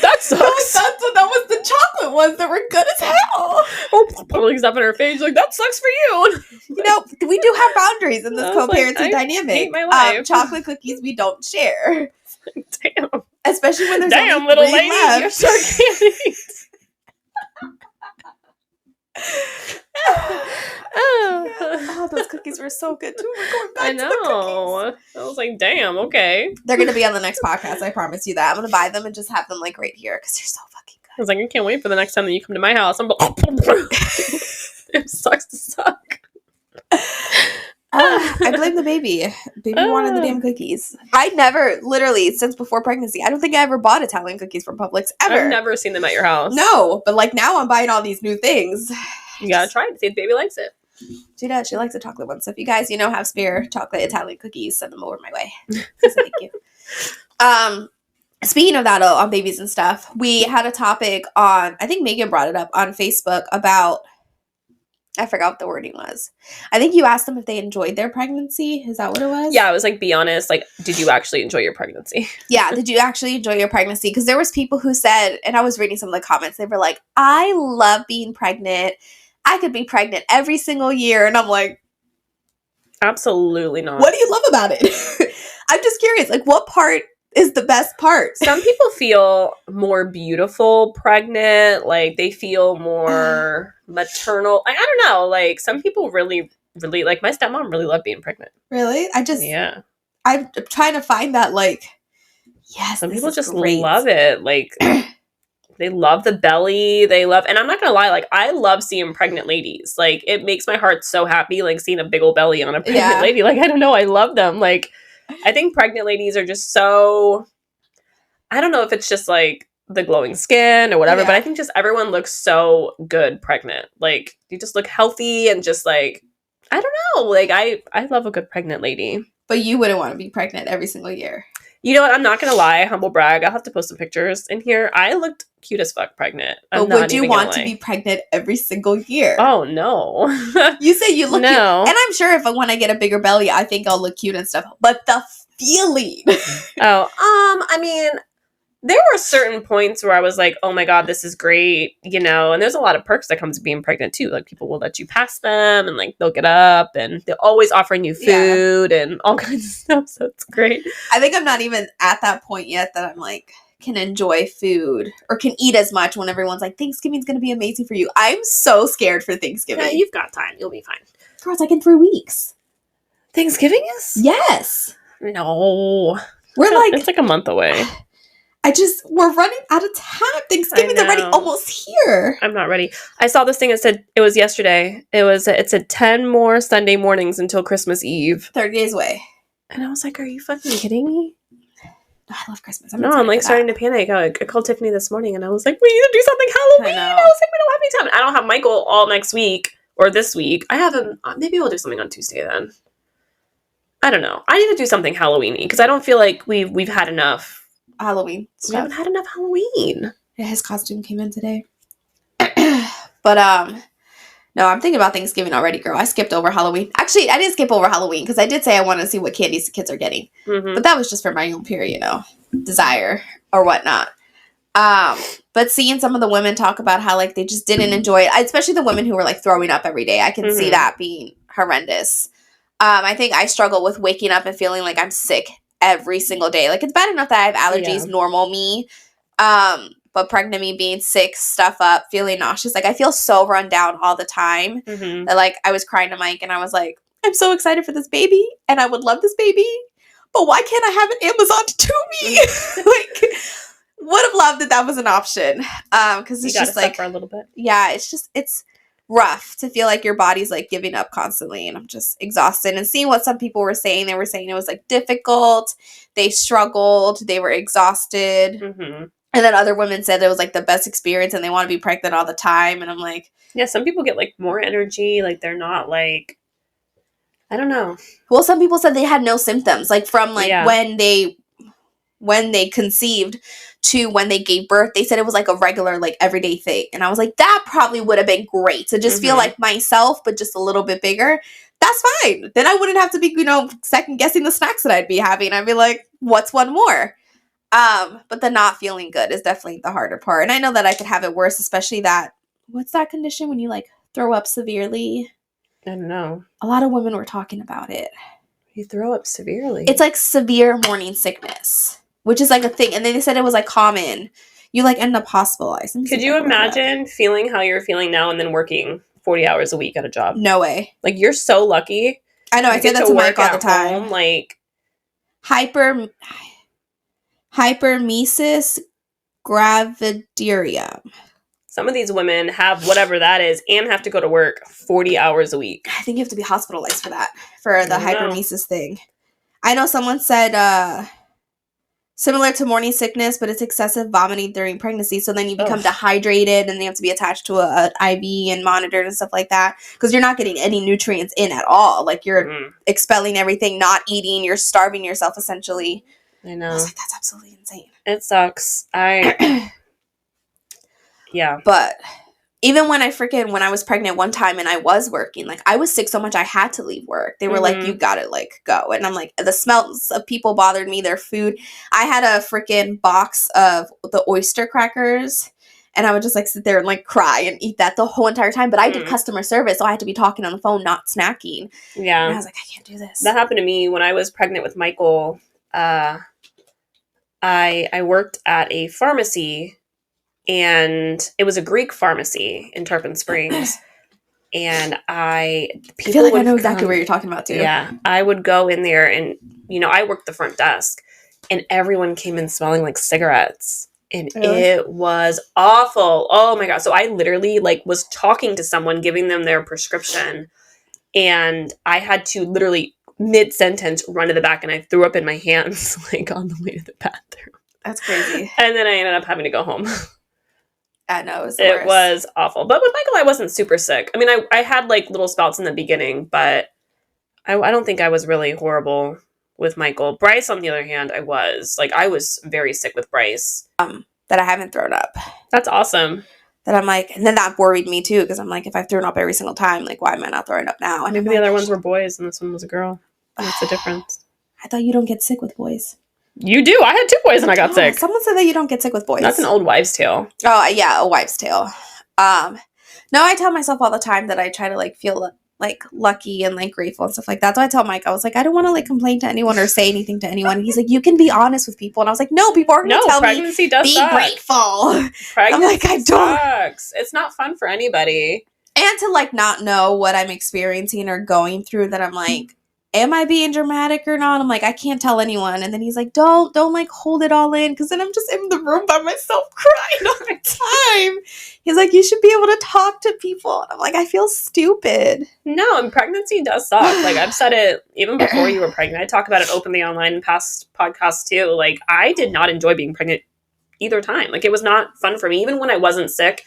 That sucks. That was the chocolate ones that were good as hell. Pulling stuff in her face, like, that sucks for you. You know, we do have boundaries in this co-parenting dynamic. Hate my life. Chocolate cookies we don't share. Damn. Especially when there's only little lady, left. You're so candy. Oh, those cookies were so good too. We're going back to the cookies. I was like, damn, okay. They're going to be on the next podcast. I promise you that. I'm going to buy them and just have them like right here because they're so fucking good. I was like, I can't wait for the next time that you come to my house. I'm like, it sucks to suck. I blame the baby. Baby wanted the damn cookies. I never, literally, since before pregnancy, I don't think I ever bought Italian cookies from Publix, ever. I've never seen them at your house. No, but like now I'm buying all these new things. You gotta try it, see if baby likes it. She does. She likes the chocolate ones. So if you guys, have spare chocolate Italian cookies, send them over my way. Thank you. Speaking of that, on babies and stuff, we had a topic on, I think Megan brought it up on Facebook about, I forgot what the wording was. I think you asked them if they enjoyed their pregnancy. Is that what it was? Yeah, I was like, be honest. Like, did you actually enjoy your pregnancy? Yeah, did you actually enjoy your pregnancy? Because there was people who said, and I was reading some of the comments, they were like, I love being pregnant. I could be pregnant every single year. And I'm like, absolutely not. What do you love about it? I'm just curious. Like, what part is the best part? Some people feel more beautiful pregnant. Like, they feel more maternal. I don't know. Like, some people really, really, like, my stepmom really loved being pregnant. Really? Yeah. I'm trying to find that, like, yes, some people just love it. Like, they love the belly. And I'm not going to lie, like, I love seeing pregnant ladies. Like, it makes my heart so happy, like, seeing a big old belly on a pregnant lady. Like, I don't know. I love them. Like, I think pregnant ladies are just so, I don't know if it's just, like, the glowing skin or whatever, but I think just everyone looks so good pregnant. Like, you just look healthy and just, like, I don't know. Like, I love a good pregnant lady. But you wouldn't want to be pregnant every single year. You know what? I'm not going to lie. Humble brag. I'll have to post some pictures in here. I looked cute as fuck pregnant. But would you want to be pregnant every single year? Oh, no. You say you look cute. And I'm sure when I get a bigger belly, I think I'll look cute and stuff. But the feeling. I mean, there were certain points where I was like, oh my God, this is great. And there's a lot of perks that comes with being pregnant too. Like, people will let you pass them and like they'll get up and they're always offering you food and all kinds of stuff. So it's great. I think I'm not even at that point yet that I'm like, can enjoy food or can eat as much when everyone's like, Thanksgiving's going to be amazing for you. I'm so scared for Thanksgiving. Yeah, you've got time. You'll be fine. Girl, it's like in 3 weeks. Thanksgiving is? Yes. No. It's like a month away. We're running out of time. Thanksgiving's already almost here. I'm not ready. I saw this thing that said, it was yesterday. It said 10 more Sunday mornings until Christmas Eve. 30 days away. And I was like, are you fucking kidding me? I love Christmas. I'm like starting to panic. I called Tiffany this morning and I was like, we need to do something Halloween. I was like, we don't have any time. I don't have Michael all next week or this week. I have him. Maybe we'll do something on Tuesday then. I don't know. I need to do something Halloween-y because I don't feel like we've had enough Halloween stuff. We haven't had enough Halloween. Yeah, his costume came in today. But no, I'm thinking about Thanksgiving already, girl. I skipped over Halloween. Actually, I didn't skip over Halloween because I did say I wanted to see what candies the kids are getting. Mm-hmm. But that was just for my own pure, desire or whatnot. But seeing some of the women talk about how like they just didn't enjoy it, especially the women who were like throwing up every day. I can see that being horrendous. I think I struggle with waking up and feeling like I'm sick every single day. Like, it's bad enough that I have allergies, normal me. But pregnant me being sick, stuff up, feeling nauseous. Like, I feel so run down all the time that, like, I was crying to Mike and I was like, I'm so excited for this baby and I would love this baby, but why can't I have an Amazon to me? Like, would have loved that was an option. Because it's just like, for a little bit. Yeah, it's rough to feel like your body's like giving up constantly, and I'm just exhausted. And seeing what some people were saying, they were saying it was like difficult, they struggled, they were exhausted. Mm-hmm. And then other women said it was like the best experience and they want to be pregnant all the time. And I'm like, yeah, some people get like more energy, like they're not like, I don't know. Well, some people said they had no symptoms, like from like when they conceived to when they gave birth. They said it was like a regular, like everyday thing. And I was like, that probably would have been great to just feel like myself, but just a little bit bigger. That's fine. Then I wouldn't have to be, second guessing the snacks that I'd be having. I'd be like, what's one more? But the not feeling good is definitely the harder part. And I know that I could have it worse, especially what's that condition when you like throw up severely? I don't know. A lot of women were talking about it. You throw up severely? It's like severe morning sickness, which is like a thing. And then they said it was like common. You like end up hospitalized. Could you imagine feeling how you're feeling now and then working 40 hours a week at a job? No way. Like, you're so lucky. I know. I say that to Mike all the time. Home, like, hypermesis gravidarum. Some of these women have whatever that is and have to go to work 40 hours a week. I think you have to be hospitalized for that, for the hypermesis thing. I know someone said similar to morning sickness, but it's excessive vomiting during pregnancy. So then you become dehydrated and you have to be attached to an IV and monitored and stuff like that because you're not getting any nutrients in at all. Like you're expelling everything, not eating. You're starving yourself essentially. I know. I was like, that's absolutely insane. It sucks. Yeah. But even when I was pregnant one time and I was working, like I was sick so much I had to leave work. They were like, you gotta like go. And I'm like, the smells of people bothered me, their food. I had a freaking box of the oyster crackers and I would just like sit there and like cry and eat that the whole entire time. But I did customer service, so I had to be talking on the phone, not snacking. Yeah. And I was like, I can't do this. That happened to me when I was pregnant with Michael. I worked at a pharmacy. And it was a Greek pharmacy in Tarpon Springs. And I feel like I know exactly where you're talking about too. Yeah. I would go in there and, I worked the front desk and everyone came in smelling like cigarettes. And it was awful. Oh my God. So I literally like was talking to someone, giving them their prescription. And I had to literally mid-sentence run to the back and I threw up in my hands like on the way to the bathroom. That's crazy. And then I ended up having to go home. I know, it was awful. But with Michael, I wasn't super sick. I mean, I had like little spouts in the beginning, but I don't think I was really horrible with Michael. Bryce, on the other hand, I was very sick with Bryce. That I haven't thrown up. That's awesome. That I'm like, and then that worried me too, because I'm like, if I've thrown up every single time, like, why am I not throwing up now? And maybe the other ones were boys and this one was a girl. What's the difference? I thought you don't get sick with boys. You do. I had 2 boys and I got sick. Someone said that you don't get sick with boys. That's an old wives' tale. Oh, yeah, a wives' tale. No, I tell myself all the time that I try to, like, feel, like, lucky and, like, grateful and stuff like that. So I tell Mike, I was like, I don't want to, like, complain to anyone or say anything to anyone. And he's like, you can be honest with people. And I was like, no, people are going to tell pregnancy me, does be suck. grateful. Pregnancy I'm like, I don't. Sucks. It's not fun for anybody. And to, like, not know what I'm experiencing or going through, that I'm like, am I being dramatic or not? I'm like, I can't tell anyone. And then he's like, don't like hold it all in. Cause then I'm just in the room by myself crying all the time. He's like, you should be able to talk to people. And I'm like, I feel stupid. No, and pregnancy does suck. Like I've said it even before you were pregnant. I talk about it openly online in past podcasts too. Like I did not enjoy being pregnant either time. Like it was not fun for me. Even when I wasn't sick,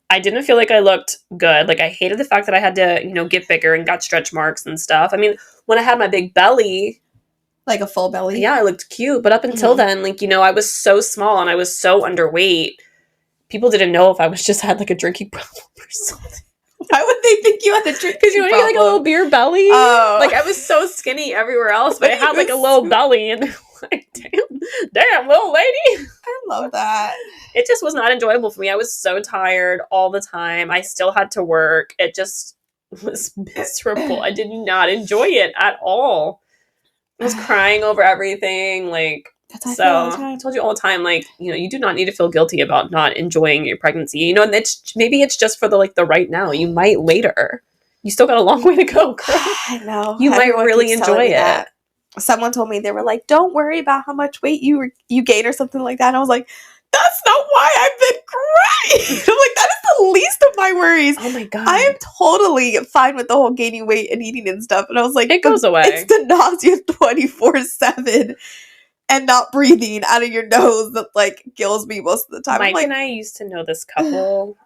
I didn't feel like I looked good. Like I hated the fact that I had to, get bigger and got stretch marks and stuff. I mean, when I had my big belly, like a full belly. Yeah, I looked cute. But up until then, like, I was so small and I was so underweight. People didn't know if I was just had like a drinking problem or something. Why would they think you had the drinking problem? Because you want to get like a little beer belly. Oh. Like I was so skinny everywhere else, but I had like a little belly and like, damn, little lady. I love that. It just was not enjoyable for me. I was so tired all the time. I still had to work. It just was miserable. I did not enjoy it at all. I was crying over everything. Like, That's how I So feel all the I time. told you all the time, like, you do not need to feel guilty about not enjoying your pregnancy. And maybe it's just for the right now. You might later. You still got a long way to go, girl. I know. You might Everyone really keeps telling enjoy me it. that. Someone told me, they were like, don't worry about how much weight you gain or something like that. And I was like, that's not why I've been crying. I'm like, that is the least of my worries. Oh my God. I am totally fine with the whole gaining weight and eating and stuff. And I was like, It goes away. It's the nausea 24/7 and not breathing out of your nose that like kills me most of the time. Mike like, and I used to know this couple.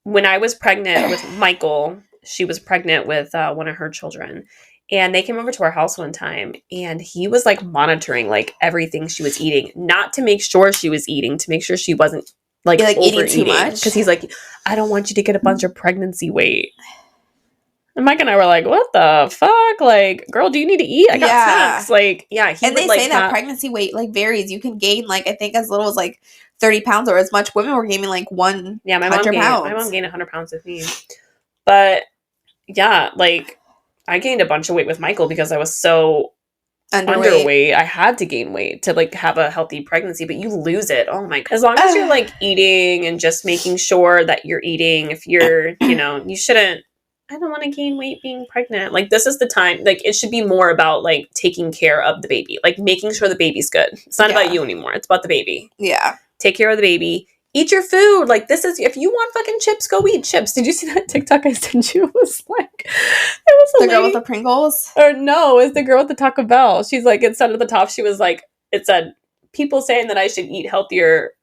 When I was pregnant with Michael, she was pregnant with one of her children. And they came over to our house one time, and he was like monitoring like everything she was eating, not to make sure she was eating, to make sure she wasn't like eating too much. Because he's like, I don't want you to get a bunch of pregnancy weight. And Mike and I were like, what the fuck? Like, girl, do you need to eat? I got snacks. Like, yeah. And they say that pregnancy weight like varies. You can gain like, I think as little as like 30 pounds or as much. Women were gaining like 100 pounds. My mom gained 100 pounds with me. But yeah, like I gained a bunch of weight with Michael because I was so underweight. I had to gain weight to like have a healthy pregnancy, but you lose it. Oh my God. As long as you're like eating and just making sure that you're eating, if you're, you shouldn't, I don't want to gain weight being pregnant. Like this is the time, like it should be more about like taking care of the baby, like making sure the baby's good. It's not about you anymore. It's about the baby. Yeah. Take care of the baby. Eat your food. Like this is, if you want fucking chips, go eat chips. Did you see that TikTok I sent you? It was like, it was the girl with the Pringles? Or no, it was the girl with the Taco Bell. She's like, it said at the top, she was like, it said, people saying that I should eat healthier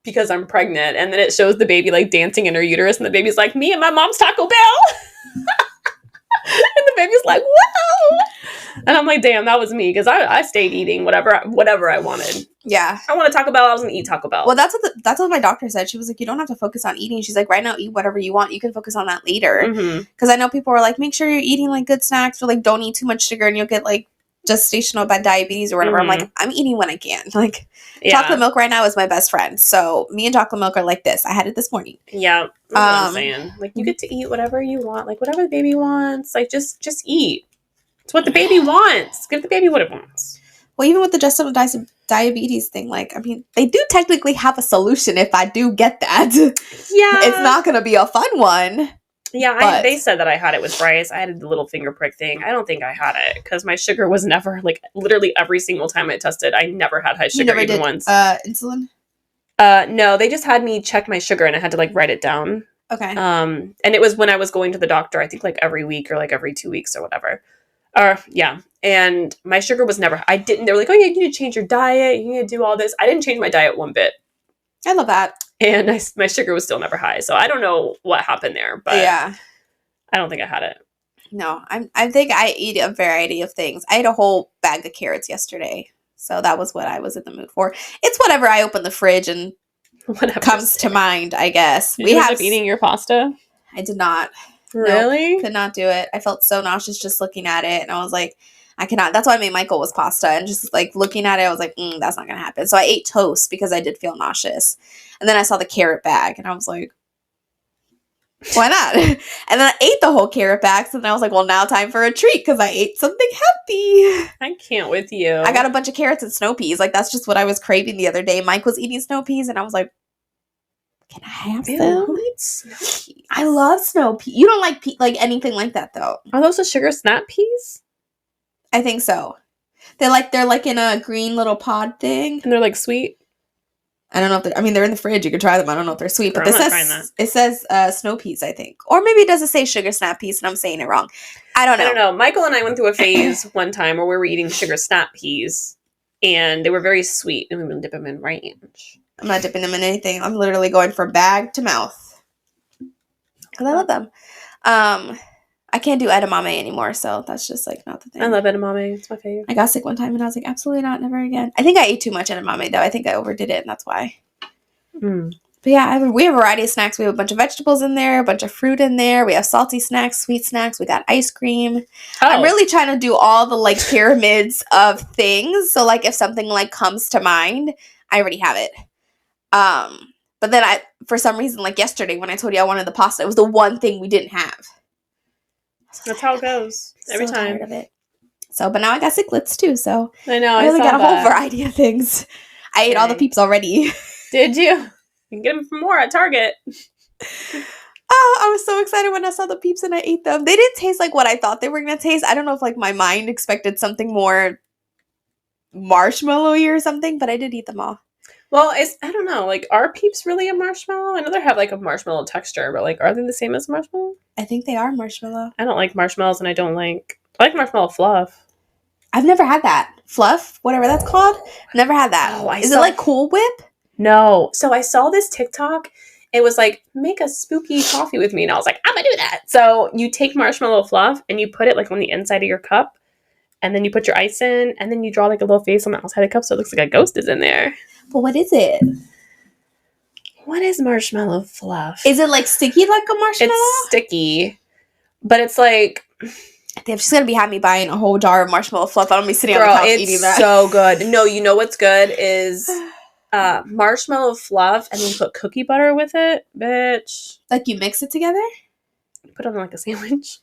because I'm pregnant. And then it shows the baby like dancing in her uterus, and the baby's like, me and my mom's Taco Bell. And the baby's like, whoa. And I'm like, damn, that was me, because I stayed eating whatever I wanted. Yeah. I want to Taco Bell. I was going to eat Taco Bell. Well, that's what my doctor said. She was like, you don't have to focus on eating. She's like, right now, eat whatever you want. You can focus on that later. Because I know people are like, make sure you're eating like good snacks, or like don't eat too much sugar and you'll get like gestational bad diabetes or whatever. I'm like, I'm eating when I can. Like chocolate milk right now is my best friend. So me and chocolate milk are like this. I had it this morning. Yeah. That's what I'm saying. Like you get to eat whatever you want. Like whatever the baby wants. Like just eat. It's what the baby wants. Give the baby what it wants. Well, even with the gestational diabetes thing, like, I mean, they do technically have a solution if I do get that. Yeah. It's not going to be a fun one. Yeah, they said that I had it with Bryce. I had the little finger prick thing. I don't think I had it because my sugar was never, like, literally every single time I tested, I never had high sugar even once. Insulin? No, they just had me check my sugar and I had to, like, write it down. Okay. And it was when I was going to the doctor, I think, like, every week or, like, every 2 weeks or whatever. Yeah. And my sugar was never, they were like, oh, yeah, you need to change your diet. You need to do all this. I didn't change my diet one bit. I love that. And my sugar was still never high. So I don't know what happened there, but yeah, I don't think I had it. No, I think I eat a variety of things. I ate a whole bag of carrots yesterday. So that was what I was in the mood for. It's whatever I open the fridge and whatever comes to mind, I guess. Did you end up eating your pasta? I did not. Really? Nope, could not do it. I felt so nauseous just looking at it. And I was like, I cannot. That's why I made Michael was pasta. And just like looking at it, I was like, that's not going to happen. So I ate toast because I did feel nauseous. And then I saw the carrot bag and I was like, why not? And then I ate the whole carrot bag. So then I was like, well, now time for a treat because I ate something healthy. I can't with you. I got a bunch of carrots and snow peas. Like that's just what I was craving the other day. Mike was eating snow peas and I was like, can I have them? Who eats snow peas? I love snow peas. You don't like like anything like that though. Are those the sugar snap peas? I think so. They're like in a green little pod thing. And they're like sweet? I don't know if they're in the fridge. You can try them. I don't know if they're sweet, but it says snow peas, I think. Or maybe it doesn't say sugar snap peas and I'm saying it wrong. I don't know. Michael and I went through a phase one time where we were eating sugar snap peas and they were very sweet and we would dip them in ranch. I'm not dipping them in anything. I'm literally going from bag to mouth. Because I love them. I can't do edamame anymore, so that's just like not the thing. I love edamame. It's my favorite. I got sick one time and I was like, absolutely not, never again. I think I ate too much edamame though. I think I overdid it and that's why. But yeah, we have a variety of snacks. We have a bunch of vegetables in there, a bunch of fruit in there. We have salty snacks, sweet snacks. We got ice cream. Oh. I'm really trying to do all the like pyramids of things. So like if something like comes to mind, I already have it. But then for some reason, like yesterday when I told you I wanted the pasta, it was the one thing we didn't have. That's how it goes every time. Tired of it. So, but now I got cichlids too, so I know. I I really saw got a whole that. variety of things. I ate all the Dang. peeps already. Did you? You can get them for more at Target. Oh, I was so excited when I saw the peeps and I ate them. They didn't taste like what I thought they were going to taste. I don't know if like my mind expected something more marshmallowy or something, but I did eat them all. Well, I don't know. Like, are peeps really a marshmallow? I know they have like a marshmallow texture, but like, are they the same as marshmallow? I think they are marshmallow. I don't like marshmallows, and I like marshmallow fluff. I've never had that. Fluff, whatever that's called. Never had that. Oh, Is it like Cool Whip? No. So I saw this TikTok. It was like, make a spooky coffee with me. And I was like, I'm going to do that. So you take marshmallow fluff and you put it like on the inside of your cup. And then you put your ice in. And then you draw like a little face on the outside of the cup. So it looks like a ghost is in there. But what is it? What is marshmallow fluff? Is it like sticky like a marshmallow? It's sticky. But it's like... Damn, she's going to be having me buying a whole jar of marshmallow fluff. I don't be sitting on the couch eating that. It's so good. No, you know what's good is... marshmallow fluff, and then you put cookie butter with it, bitch. Like you mix it together? Put it on like a sandwich.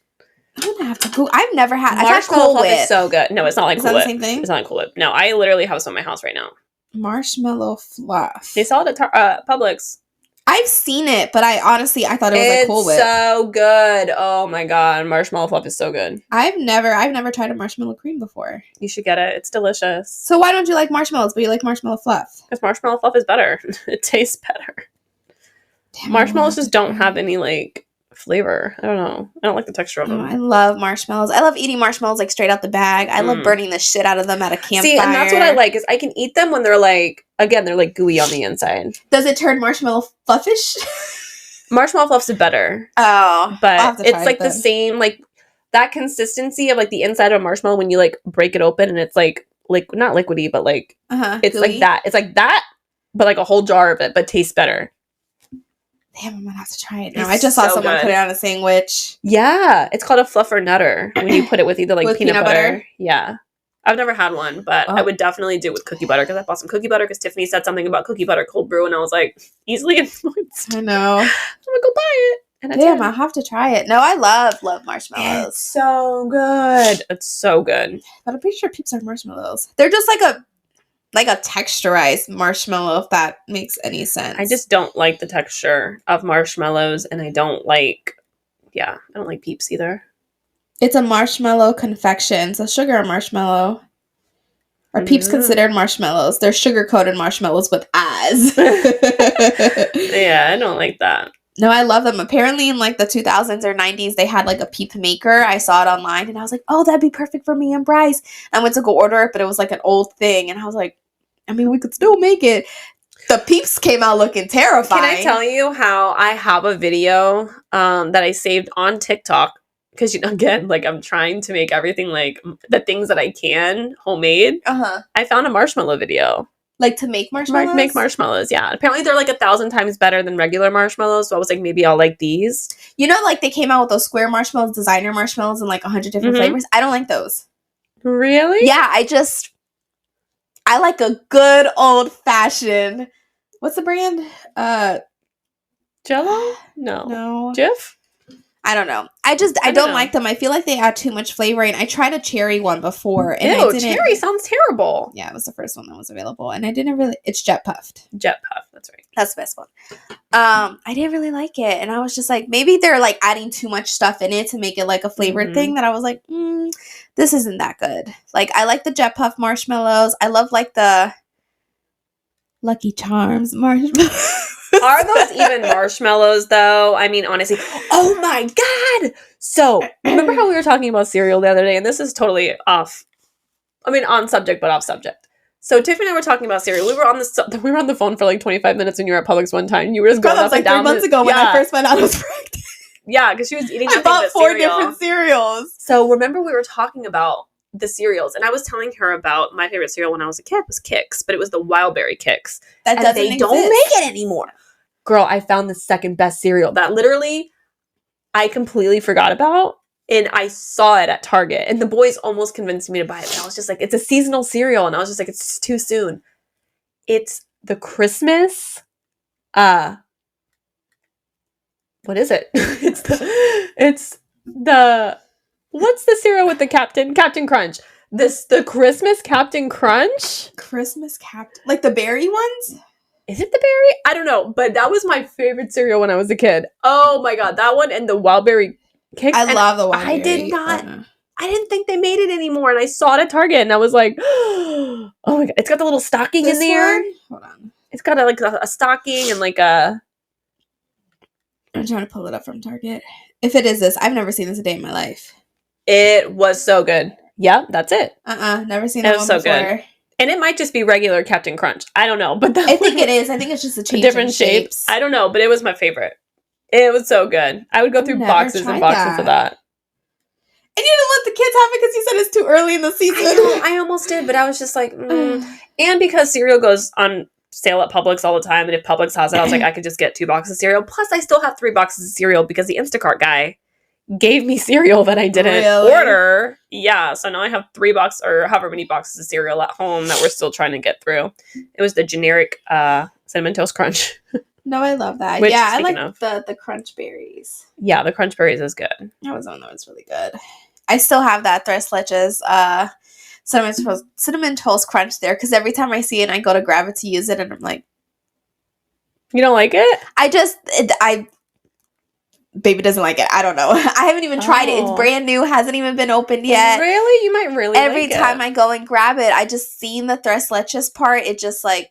I'm gonna have to go. I've never had. I've had Marshmallow Cool fluff Whip. is so good. No, it's not like Is Cool that the Whip. same thing? It's not like Cool Whip. No, I literally have some in my house right now. Marshmallow fluff. They sell it at Publix. I've seen it, but I thought it was like Cool Whip. It's so good. Oh my god, marshmallow fluff is so good. I've never tried a marshmallow cream before. You should get it. It's delicious. So why don't you like marshmallows, but you like marshmallow fluff? Because marshmallow fluff is better. It tastes better. Damn, Marshmallows just don't have any like flavor. I don't know. I don't like the texture of them. I love marshmallows. I love eating marshmallows like straight out the bag. I love burning the shit out of them at a campfire. See, and that's what I like is I can eat them when they're like, again, they're like gooey on the inside. Does it turn marshmallow fluffish? Marshmallow fluff's better. Oh, but it's like the same, like that consistency of like the inside of a marshmallow when you like break it open and it's like not liquidy, but like it's gooey. Like that. It's like that, but like a whole jar of it, but tastes better. Damn, I'm gonna have to try it now. I just saw someone put it on a sandwich. Yeah, it's called a fluffer nutter when you put it with either like peanut butter. Yeah. I've never had one, but I would definitely do it with cookie butter because I bought some cookie butter because Tiffany said something about cookie butter cold brew and I was like, easily influenced. I know. I'm gonna go buy it. And damn, I'll have to try it. No, I love marshmallows. It's so good. It's so good. But I'm pretty sure peeps are marshmallows. They're just like a texturized marshmallow, if that makes any sense. I just don't like the texture of marshmallows, and I don't like peeps either. It's a marshmallow confection, so sugar and marshmallow. Are peeps considered marshmallows? They're sugar-coated marshmallows with eyes. Yeah, I don't like that. No, I love them. Apparently in like the 2000s or 90s, they had like a peep maker. I saw it online and I was like, oh, that'd be perfect for me and Bryce. I went to go order it, but it was like an old thing. And I was like, I mean, we could still make it. The peeps came out looking terrifying. Can I tell you how I have a video that I saved on TikTok? Because, you know, again, like I'm trying to make everything like the things that I can homemade. I found a marshmallow video. Like to make marshmallows? Make marshmallows, yeah. Apparently they're like 1,000 times better than regular marshmallows. So I was like, maybe I'll like these. You know, like they came out with those square marshmallows, designer marshmallows in like 100 different flavors. I don't like those. Really? Yeah, I like a good old fashioned. What's the brand? Jello? No. Jif? I don't know. I don't like them. I feel like they add too much flavoring. I tried a cherry one before. And ew, cherry sounds terrible. Yeah, it was the first one that was available. And I didn't really... It's Jet Puffed. Jet Puff, that's right. That's the best one. I didn't really like it. And I was just like, maybe they're like adding too much stuff in it to make it like a flavored thing that I was like, this isn't that good. Like, I like the Jet Puff marshmallows. I love like the Lucky Charms marshmallows. Are those even marshmallows, though? I mean, honestly. Oh, my God. So, remember how we were talking about cereal the other day? And this is totally off. I mean, on subject, but off subject. So, Tiffany and I were talking about cereal. We were on the phone for like 25 minutes when you were at Publix one time. You were just going up and down. That was like 3 months ago when I first found out I was pregnant. Yeah, because she was eating I bought 4 different cereals. So, remember we were talking about the cereals, and I was telling her about my favorite cereal when I was a kid was Kix, but it was the Wild Berry Kix. Don't make it anymore. Girl, I found the second best cereal that literally I completely forgot about, and I saw it at Target, and the boys almost convinced me to buy it, but I was just like, it's a seasonal cereal, and I was just like, it's too soon. It's the Christmas, what is it? It's the what's the cereal with the Captain Crunch? the Christmas Captain Crunch. Christmas Captain, like the berry ones. Is it the berry? I don't know, but that was my favorite cereal when I was a kid. Oh my god, that one and the wild berry kicks. I love the wild I berry. did not. I didn't think they made it anymore, and I saw it at Target, and I was like, "Oh my god!" It's got the little stocking in there. One? Hold on. It's got a stocking and like a. I'm trying to pull it up from Target. If it is this, I've never seen this a day in my life. It was so good. Yeah, that's it. Never seen that one so before. Good. And it might just be regular Captain Crunch. I don't know, but I think it is. I think it's just a change different in shapes. I don't know, but it was my favorite. It was so good. I would go through boxes and boxes of that. And you didn't let the kids have it because you said it's too early in the season. I almost did, but I was just like, And because cereal goes on sale at Publix all the time, and if Publix has it, I was like, I could just get 2 boxes of cereal. Plus, I still have 3 boxes of cereal because the Instacart guy gave me cereal that I didn't order. Yeah, so now I have 3 boxes or however many boxes of cereal at home that we're still trying to get through. It was the generic Cinnamon Toast Crunch. No, I love that. Which, I like the Crunch Berries. Yeah, the Crunch Berries is good. That was one that was really good. I still have that Tres Leches cinnamon toast crunch there because every time I see it, I go to grab it to use it, and I'm like, you don't like it? Baby doesn't like it. I don't know. I haven't even tried it. It's brand new. Hasn't even been opened yet. Really? You might really Every time I go and grab it, I just seen the Tres Leches part. It just like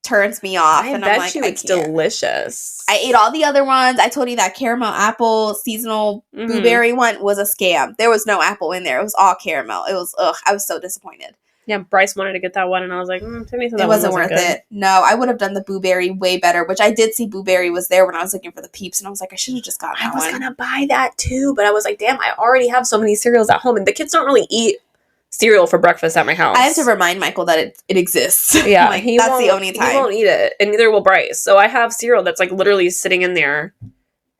turns me off. And I'm like, it's delicious. I ate all the other ones. I told you that caramel apple seasonal blueberry one was a scam. There was no apple in there. It was all caramel. It was, I was so disappointed. Yeah, Bryce wanted to get that one, and I was like, it wasn't worth it. No, I would have done the blueberry way better, which I did see blueberry was there when I was looking for the Peeps, and I was like, I should have just gotten that one. I was going to buy that too, but I was like, damn, I already have so many cereals at home, and the kids don't really eat cereal for breakfast at my house. I have to remind Michael that it exists. Yeah, like, that's the only time. He won't eat it, and neither will Bryce. So I have cereal that's like literally sitting in there.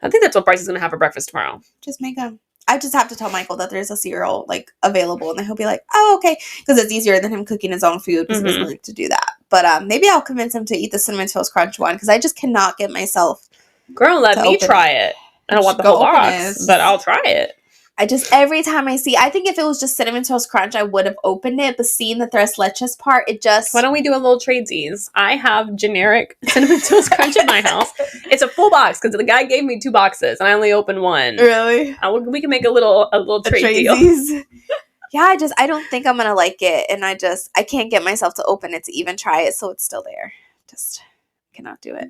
I think that's what Bryce is going to have for breakfast tomorrow. Just make them. I just have to tell Michael that there's a cereal like available, and then he'll be like, "Oh, okay," because it's easier than him cooking his own food because he doesn't like to do that. But maybe I'll convince him to eat the Cinnamon Toast Crunch one because I just cannot get myself. Girl, let me try it. I don't want the whole box, but I'll try it. I just, every time I see, I think if it was just Cinnamon Toast Crunch, I would have opened it, but seeing the Tres Leches part, it just... Why don't we do a little tradesies? I have generic Cinnamon Toast Crunch in my house. It's a full box, because the guy gave me 2 boxes, and I only opened 1. Really? We can make a little trade deal. Yeah, I don't think I'm going to like it, and I can't get myself to open it to even try it, so it's still there. Just cannot do it.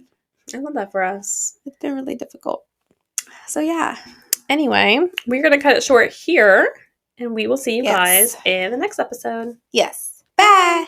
I love that for us. It's been really difficult. So, yeah. Anyway, we're going to cut it short here, and we will see you guys in the next episode. Yes. Bye.